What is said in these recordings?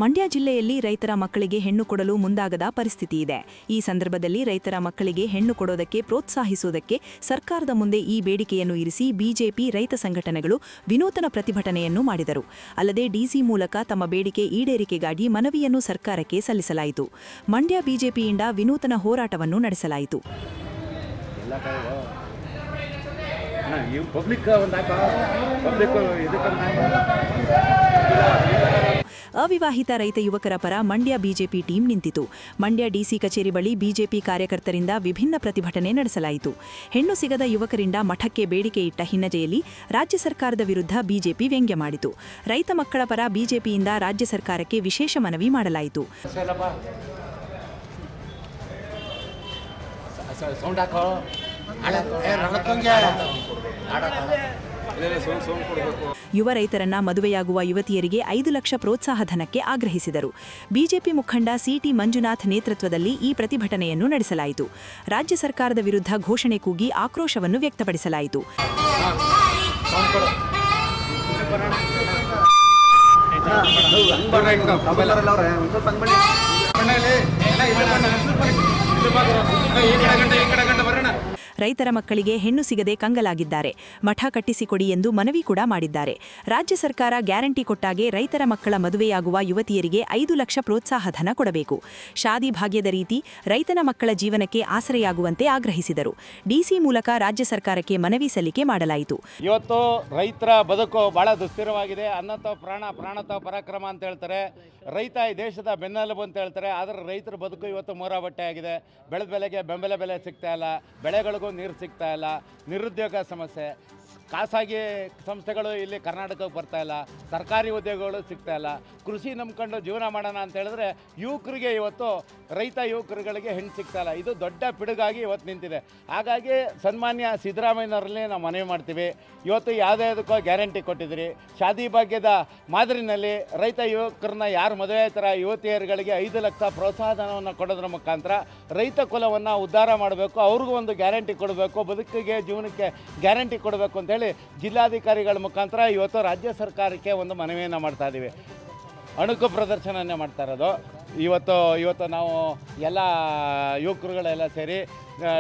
ಮಂಡ್ಯ ಜಿಲ್ಲೆಯಲ್ಲಿ ರೈತರ ಮಕ್ಕಳಿಗೆ ಹೆಣ್ಣು ಕೊಡಲು ಮುಂದಾಗದ ಪರಿಸ್ಥಿತಿ ಇದೆ. ಈ ಸಂದರ್ಭದಲ್ಲಿ ರೈತರ ಮಕ್ಕಳಿಗೆ ಹೆಣ್ಣು ಕೊಡೋದಕ್ಕೆ ಪ್ರೋತ್ಸಾಹಿಸುವುದಕ್ಕೆ ಸರ್ಕಾರದ ಮುಂದೆ ಈ ಬೇಡಿಕೆಯನ್ನು ಇರಿಸಿ ಬಿಜೆಪಿ ರೈತ ಸಂಘಟನೆಗಳು ವಿನೂತನ ಪ್ರತಿಭಟನೆಯನ್ನು ಮಾಡಿದರು. ಅಲ್ಲದೆ ಡಿಸಿ ಮೂಲಕ ತಮ್ಮ ಬೇಡಿಕೆ ಈಡೇರಿಕೆಗಾಗಿ ಮನವಿಯನ್ನು ಸರ್ಕಾರಕ್ಕೆ ಸಲ್ಲಿಸಲಾಯಿತು. ಮಂಡ್ಯ ಬಿಜೆಪಿಯಿಂದ ವಿನೂತನ ಹೋರಾಟವನ್ನು ನಡೆಸಲಾಯಿತು. ಅವಿವಾಹಿತ ರೈತ ಯುವಕರ ಪರ ಮಂಡ್ಯ ಬಿಜೆಪಿ ಟೀಂ ನಿಂತಿತು. ಮಂಡ್ಯ ಡಿಸಿ ಕಚೇರಿ ಬಳಿ ಬಿಜೆಪಿ ಕಾರ್ಯಕರ್ತರಿಂದ ವಿಭಿನ್ನ ಪ್ರತಿಭಟನೆ ನಡೆಸಲಾಯಿತು. ಹೆಣ್ಣು ಸಿಗದ ಯುವಕರಿಂದ ಮಠಕ್ಕೆ ಬೇಡಿಕೆ ಇಟ್ಟ ಹಿನ್ನೆಲೆಯಲ್ಲಿ ರಾಜ್ಯ ಸರ್ಕಾರದ ವಿರುದ್ಧ ಬಿಜೆಪಿ ವ್ಯಂಗ್ಯ ಮಾಡಿತು. ರೈತ ಮಕ್ಕಳ ಪರ ಬಿಜೆಪಿಯಿಂದ ರಾಜ್ಯ ಸರ್ಕಾರಕ್ಕೆ ವಿಶೇಷ ಮನವಿ ಮಾಡಲಾಯಿತು. ಯುವ ರೈತರನ್ನ ಮದುವೆಯಾಗುವ ಯುವತಿಯರಿಗೆ 5 ಲಕ್ಷ ಪ್ರೋತ್ಸಾಹ ಧನಕ್ಕೆ ಆಗ್ರಹಿಸಿದರು. ಬಿಜೆಪಿ ಮುಖಂಡ ಸಿಟಿ ಮಂಜುನಾಥ್ ನೇತೃತ್ವದಲ್ಲಿ ಈ ಪ್ರತಿಭಟನೆಯನ್ನು ನಡೆಸಲಾಯಿತು. ರಾಜ್ಯ ಸರ್ಕಾರದ ವಿರುದ್ಧ ಘೋಷಣೆ ಕೂಗಿ ಆಕ್ರೋಶವನ್ನು ವ್ಯಕ್ತಪಡಿಸಲಾಯಿತು. ರೈತರ ಮಕ್ಕಳಿಗೆ ಹೆಣ್ಣು ಸಿಗದೆ ಕಂಗಲಾಗಿದ್ದಾರೆ. ಮಠ ಕಟ್ಟಿಸಿಕೊಡಿ ಎಂದು ಮನವಿ ಕೂಡ ಮಾಡಿದ್ದಾರೆ. ರಾಜ್ಯ ಸರ್ಕಾರ ಗ್ಯಾರಂಟಿ ಕೊಟ್ಟಾಗೆ ರೈತರ ಮಕ್ಕಳ ಮದುವೆಯಾಗುವ ಯುವತಿಯರಿಗೆ 5 ಲಕ್ಷ ಪ್ರೋತ್ಸಾಹ ಧನ ಕೊಡಬೇಕು. ಶಾದಿ ಭಾಗ್ಯದ ರೀತಿ ರೈತನ ಮಕ್ಕಳ ಜೀವನಕ್ಕೆ ಆಸರೆಯಾಗುವಂತೆ ಆಗ್ರಹಿಸಿದರು. ಡಿಸಿ ಮೂಲಕ ರಾಜ್ಯ ಸರ್ಕಾರಕ್ಕೆ ಮನವಿ ಸಲ್ಲಿಕೆ ಮಾಡಲಾಯಿತು. ಇವತ್ತು ರೈತರ ಬದುಕು ಬಹಳ ದುಸ್ಥಿರವಾಗಿದೆ. ಅನ್ನತೋ ಪ್ರಾಣತೋ ಪರಾಕ್ರಮ ಅಂತ ಹೇಳ್ತಾರೆ. ರೈತ ಈ ದೇಶದ ಬೆನ್ನೆಲುಬು ಅಂತ ಹೇಳ್ತಾರೆ. ಆದರೆ ರೈತರ ಬದುಕು ಇವತ್ತು ಮೂರಾಬಟ್ಟೆ ಆಗಿದೆ. ಬೆಳೆದ ಬೆಲೆಗೆ ಬೆಂಬಲ ಬೆಲೆ ಸಿಗ್ತಾ ಇಲ್ಲ, ಬೆಳೆಗಳಿಗೂ ನೀರು ಸಿಗ್ತಾ ಇಲ್ಲ, ನಿರುದ್ಯೋಗ ಸಮಸ್ಯೆ, ಖಾಸಗಿ ಸಂಸ್ಥೆಗಳು ಇಲ್ಲಿ ಕರ್ನಾಟಕಕ್ಕೆ ಬರ್ತಾ ಇಲ್ಲ, ಸರ್ಕಾರಿ ಉದ್ಯೋಗಗಳು ಸಿಗ್ತಾ ಇಲ್ಲ. ಕೃಷಿ ನಂಬ್ಕೊಂಡು ಜೀವನ ಮಾಡೋಣ ಅಂತ ಹೇಳಿದ್ರೆ ಯುವಕರಿಗೆ ಇವತ್ತು ರೈತ ಯುವಕರುಗಳಿಗೆ ಹೆಣ್ಣು ಸಿಗ್ತಾ ಇಲ್ಲ. ಇದು ದೊಡ್ಡ ಪಿಡುಗಾಗಿ ಇವತ್ತು ನಿಂತಿದೆ. ಹಾಗಾಗಿ ಸನ್ಮಾನ್ಯ ಸಿದ್ದರಾಮಯ್ಯನವರಲ್ಲಿ ನಾವು ಮನವಿ ಮಾಡ್ತೀವಿ. ಇವತ್ತು ಯಾವುದಕ್ಕೋ ಗ್ಯಾರಂಟಿ ಕೊಟ್ಟಿದ್ದೀರಿ. ಶಾದಿ ಭಾಗ್ಯದ ಮಾದರಿನಲ್ಲಿ ರೈತ ಯುವಕರನ್ನ ಯಾರು ಮದುವೆ ಆಯ್ತಾರ ಯುವತಿಯರುಗಳಿಗೆ 5 ಲಕ್ಷ ಪ್ರೋತ್ಸಾಹಧನವನ್ನು ಕೊಡೋದ್ರ ಮುಖಾಂತರ ರೈತ ಕುಲವನ್ನು ಉದ್ಧಾರ ಮಾಡಬೇಕು. ಅವ್ರಿಗೂ ಒಂದು ಗ್ಯಾರಂಟಿ ಕೊಡಬೇಕು, ಬದುಕಿಗೆ ಜೀವನಕ್ಕೆ ಗ್ಯಾರಂಟಿ ಕೊಡಬೇಕು ಅಂತೇಳಿ ಜಿಲ್ಲಾಧಿಕಾರಿಗಳ ಮುಖಾಂತರ ಇವತ್ತು ರಾಜ್ಯ ಸರ್ಕಾರಕ್ಕೆ ಒಂದು ಮನವಿಯನ್ನು ಮಾಡ್ತಾ ಇದ್ದೀವಿ. ಅಣುಕು ಪ್ರದರ್ಶನನೇ ಮಾಡ್ತಾ ಇರೋದು. ಇವತ್ತು ನಾವು ಎಲ್ಲ ಯುವಕರುಗಳೆಲ್ಲ ಸೇರಿ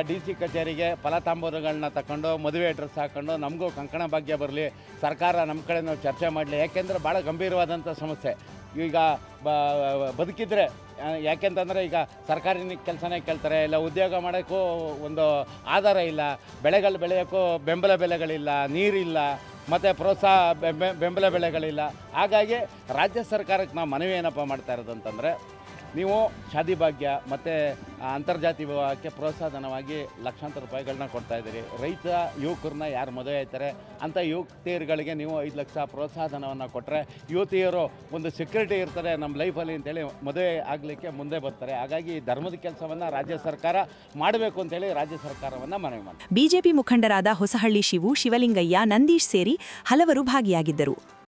ಡಿಸಿ ಕಚೇರಿಗೆ ಫಲತಾಂಬೂಲಗಳನ್ನ ತಗೊಂಡು ಮದುವೆ ಡ್ರೆಸ್ ಹಾಕ್ಕೊಂಡು ನಮಗೂ ಕಂಕಣ ಭಾಗ್ಯ ಬರಲಿ, ಸರ್ಕಾರ ನಮ್ಮ ಕಡೆ ನಾವು ಚರ್ಚೆ ಮಾಡಲಿ. ಯಾಕೆಂದರೆ ಭಾಳ ಗಂಭೀರವಾದಂಥ ಸಮಸ್ಯೆ. ಈಗ ಬದುಕಿದ್ರೆ ಯಾಕೆಂತಂದರೆ ಈಗ ಸರ್ಕಾರಿ ಕೆಲಸನೇ ಕೇಳ್ತಾರೆ, ಇಲ್ಲ ಉದ್ಯೋಗ ಮಾಡೋಕ್ಕೂ ಒಂದು ಆಧಾರ ಇಲ್ಲ, ಬೆಳೆಗಳು ಬೆಳೆಯೋಕ್ಕೂ ಬೆಂಬಲ ಬೆಲೆಗಳಿಲ್ಲ, ನೀರಿಲ್ಲ, ಮತ್ತು ಪ್ರೋತ್ಸಾಹ ಬೆಂಬಲ ಬೆಲೆಗಳಿಲ್ಲ. ಹಾಗಾಗಿ ರಾಜ್ಯ ಸರ್ಕಾರಕ್ಕೆ ನಾವು ಮನವಿ ಏನಪ್ಪ ಮಾಡ್ತಾ ಇರೋದು ಅಂತಂದರೆ, ನೀವು ಶಾದಿ ಭಾಗ್ಯ ಮತ್ತು ಅಂತರ್ಜಾತಿ ವಿವಾಹಕ್ಕೆ ಪ್ರೋತ್ಸಾಹಧನವಾಗಿ ಲಕ್ಷಾಂತರ ರೂಪಾಯಿಗಳನ್ನ ಕೊಡ್ತಾಯಿದ್ದೀರಿ. ರೈತ ಯುವಕರನ್ನ ಯಾರು ಮದುವೆ ಆಯ್ತಾರೆ ಅಂಥ ಯುವತಿಯರುಗಳಿಗೆ ನೀವು 5 ಲಕ್ಷ ಪ್ರೋತ್ಸಾಹಧನವನ್ನು ಕೊಟ್ಟರೆ ಯುವತಿಯರು ಒಂದು ಸೆಕ್ಯೂರಿಟಿ ಇರ್ತಾರೆ ನಮ್ಮ ಲೈಫಲ್ಲಿ ಅಂತೇಳಿ ಮದುವೆ ಆಗಲಿಕ್ಕೆ ಮುಂದೆ ಬರ್ತಾರೆ. ಹಾಗಾಗಿ ಧರ್ಮದ ಕೆಲಸವನ್ನು ರಾಜ್ಯ ಸರ್ಕಾರ ಮಾಡಬೇಕು ಅಂತೇಳಿ ರಾಜ್ಯ ಸರ್ಕಾರವನ್ನು ಮನವಿ ಮಾಡಿ. ಬಿಜೆಪಿ ಮುಖಂಡರಾದ ಹೊಸಹಳ್ಳಿ ಶಿವು, ಶಿವಲಿಂಗಯ್ಯ, ನಂದೀಶ್ ಸೇರಿ ಹಲವರು ಭಾಗಿಯಾಗಿದ್ದರು.